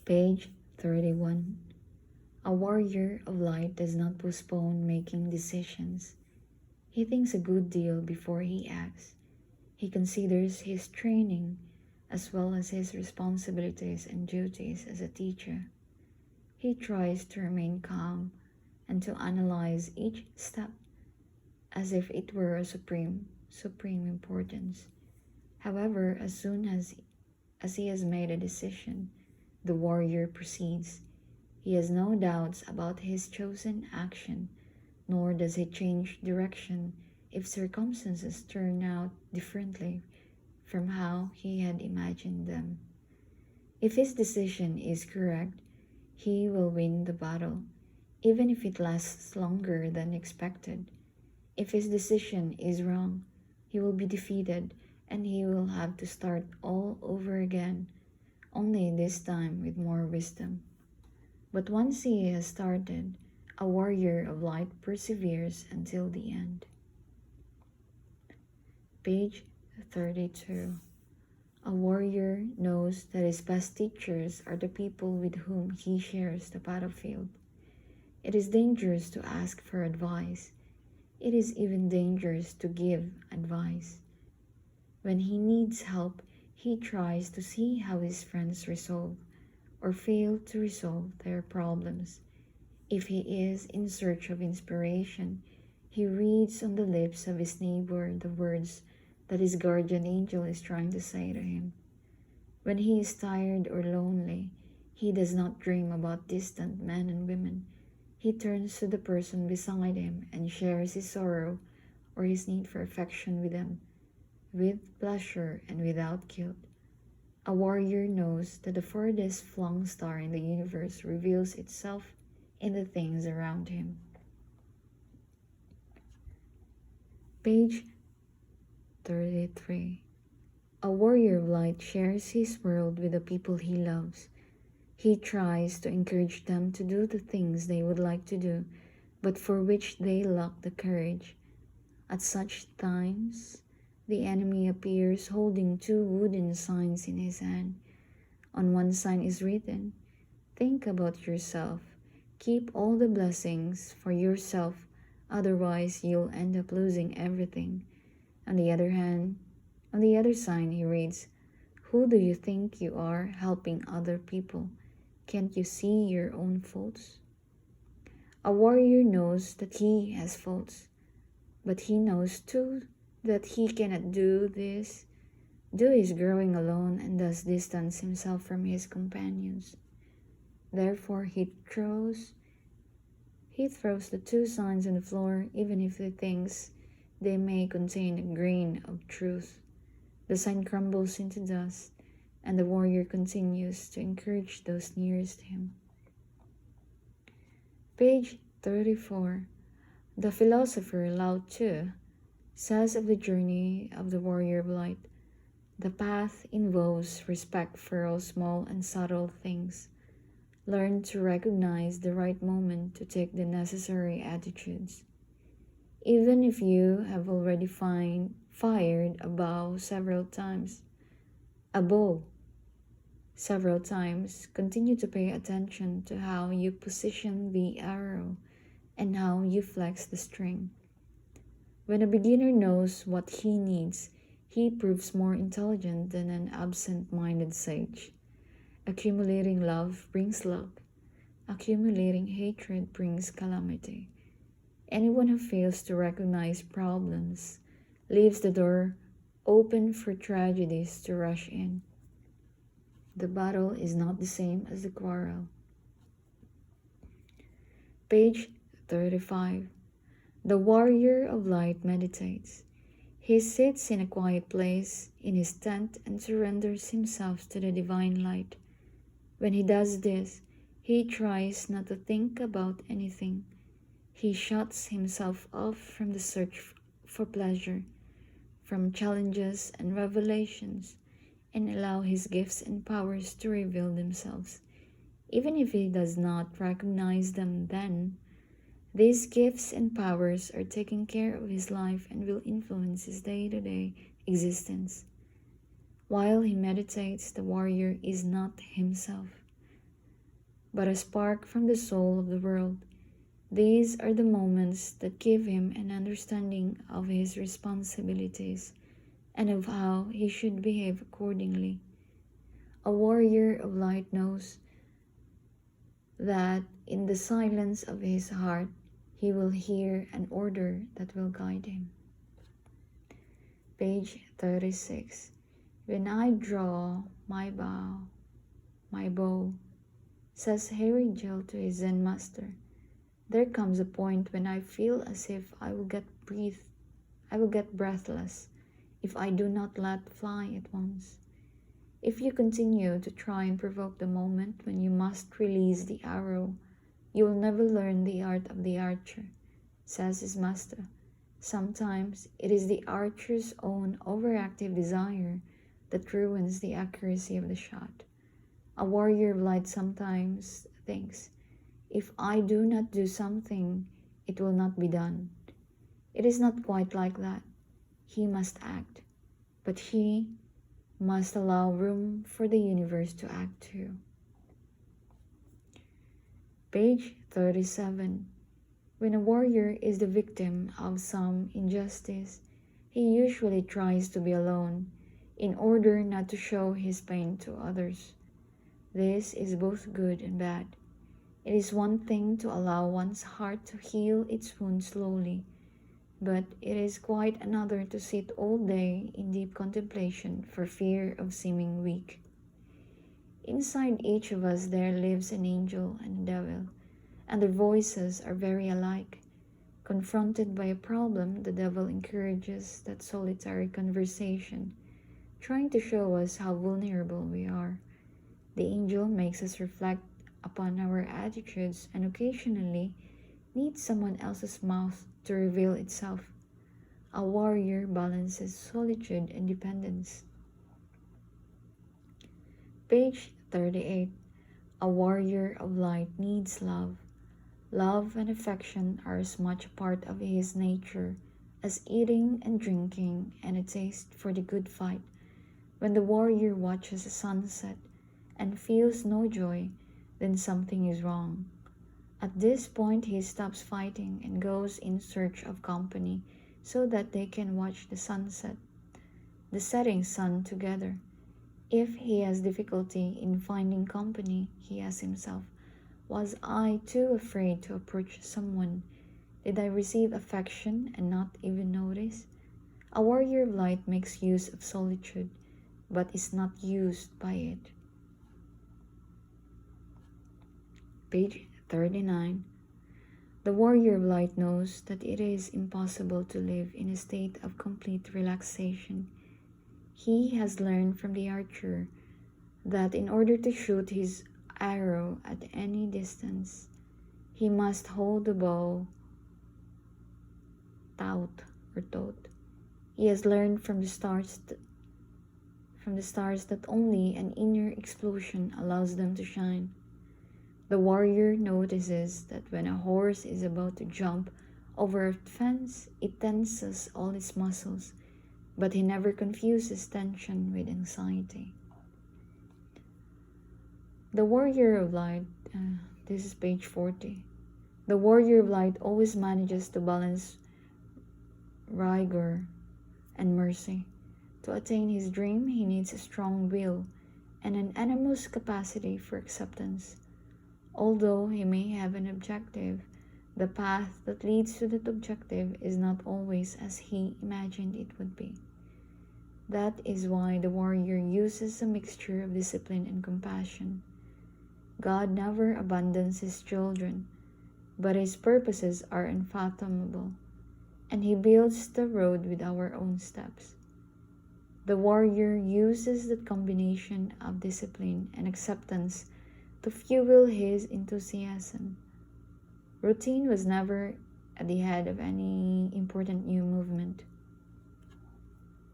Page 31. A warrior of light does not postpone making decisions. He thinks a good deal before he acts. He considers his training as well as his responsibilities and duties as a teacher. He tries to remain calm and to analyze each step as if it were a supreme importance. However, as soon as he has made a decision, the warrior proceeds. He has no doubts about his chosen action, nor does he change direction if circumstances turn out differently from how he had imagined them. If his decision is correct, he will win the battle, even if it lasts longer than expected. If his decision is wrong, he will be defeated and he will have to start all over again, only this time with more wisdom. But once he has started, a warrior of light perseveres until the end. Page 32. A warrior knows that his best teachers are the people with whom he shares the battlefield. It is dangerous to ask for advice. It is even dangerous to give advice. When he needs help, he tries to see how his friends resolve or fail to resolve their problems. If he is in search of inspiration, he reads on the lips of his neighbor the words that his guardian angel is trying to say to him. When he is tired or lonely, he does not dream about distant men and women. He turns to the person beside him and shares his sorrow or his need for affection with them, with pleasure and without guilt. A warrior knows that the furthest flung star in the universe reveals itself in the things around him. Page 33. A warrior of light shares his world with the people he loves. He tries to encourage them to do the things they would like to do, but for which they lack the courage. At such times, the enemy appears holding two wooden signs in his hand. On one sign is written, "Think about yourself. Keep all the blessings for yourself, otherwise you'll end up losing everything." On the other sign he reads, "Who do you think you are helping other people? Can't you see your own faults?" A warrior knows that he has faults, but he knows too that he cannot do his growing alone and thus distance himself from his companions. Therefore he throws the two signs on the floor, even if he thinks they may contain a grain of truth. The sign crumbles into dust, and the warrior continues to encourage those nearest him. Page 34. The philosopher Lao Tzu says of the journey of the warrior of light, "The path involves respect for all small and subtle things. Learn to recognize the right moment to take the necessary attitudes. Even if you have already fired a bow several times, continue to pay attention to how you position the arrow and how you flex the string. When a beginner knows what he needs, he proves more intelligent than an absent-minded sage. Accumulating love brings luck. Accumulating hatred brings calamity. Anyone who fails to recognize problems leaves the door open for tragedies to rush in. The battle is not the same as the quarrel." Page 35. The warrior of light meditates. He sits in a quiet place in his tent and surrenders himself to the divine light. When he does this, he tries not to think about anything. He shuts himself off from the search for pleasure, from challenges and revelations, and allow his gifts and powers to reveal themselves. Even if he does not recognize them then, these gifts and powers are taking care of his life and will influence his day-to-day existence. While he meditates, the warrior is not himself. but a spark from the soul of the world. These are the moments that give him an understanding of his responsibilities and of how he should behave accordingly. A warrior of light knows that in the silence of his heart he will hear an order that will guide him. Page 36. When I draw my bow, says Harry Jill to his Zen master, there comes a point when I feel as if I will get breathless if I do not let fly at once. If you continue to try and provoke the moment when you must release the arrow, you will never learn the art of the archer, says his master. Sometimes it is the archer's own overactive desire that ruins the accuracy of the shot. A warrior of light sometimes thinks, if I do not do something, it will not be done. It is not quite like that. He must act, but he must allow room for the universe to act too. Page 37. When a warrior is the victim of some injustice, he usually tries to be alone in order not to show his pain to others. This is both good and bad. It is one thing to allow one's heart to heal its wounds slowly, but it is quite another to sit all day in deep contemplation for fear of seeming weak. Inside each of us there lives an angel and a devil, and their voices are very alike. Confronted by a problem, the devil encourages that solitary conversation, trying to show us how vulnerable we are. The angel makes us reflect upon our attitudes and occasionally needs someone else's mouth to reveal itself. A warrior balances solitude and dependence. Page 38. A warrior of light needs love. Love and affection are as much a part of his nature as eating and drinking and a taste for the good fight. When the warrior watches a sunset and feels no joy, then something is wrong. At this point, he stops fighting and goes in search of company so that they can watch the setting sun together. If he has difficulty in finding company, he asks himself, was I too afraid to approach someone? Did I receive affection and not even notice? A warrior of light makes use of solitude, but is not used by it. Page 39. The warrior of light knows that it is impossible to live in a state of complete relaxation. He has learned from the archer that in order to shoot his arrow at any distance, he must hold the bow taut. He has learned from the stars that only an inner explosion allows them to shine. The warrior notices that when a horse is about to jump over a fence, it tenses all its muscles, but he never confuses tension with anxiety. The warrior of light, this is page 40. The warrior of light always manages to balance rigor and mercy. To attain his dream, he needs a strong will and an enormous capacity for acceptance. Although he may have an objective, the path that leads to that objective is not always as he imagined it would be. That is why the warrior uses a mixture of discipline and compassion. God never abandons his children, but his purposes are unfathomable, and he builds the road with our own steps. The warrior uses that combination of discipline and acceptance to fuel his enthusiasm. Routine was never at the head of any important new movement.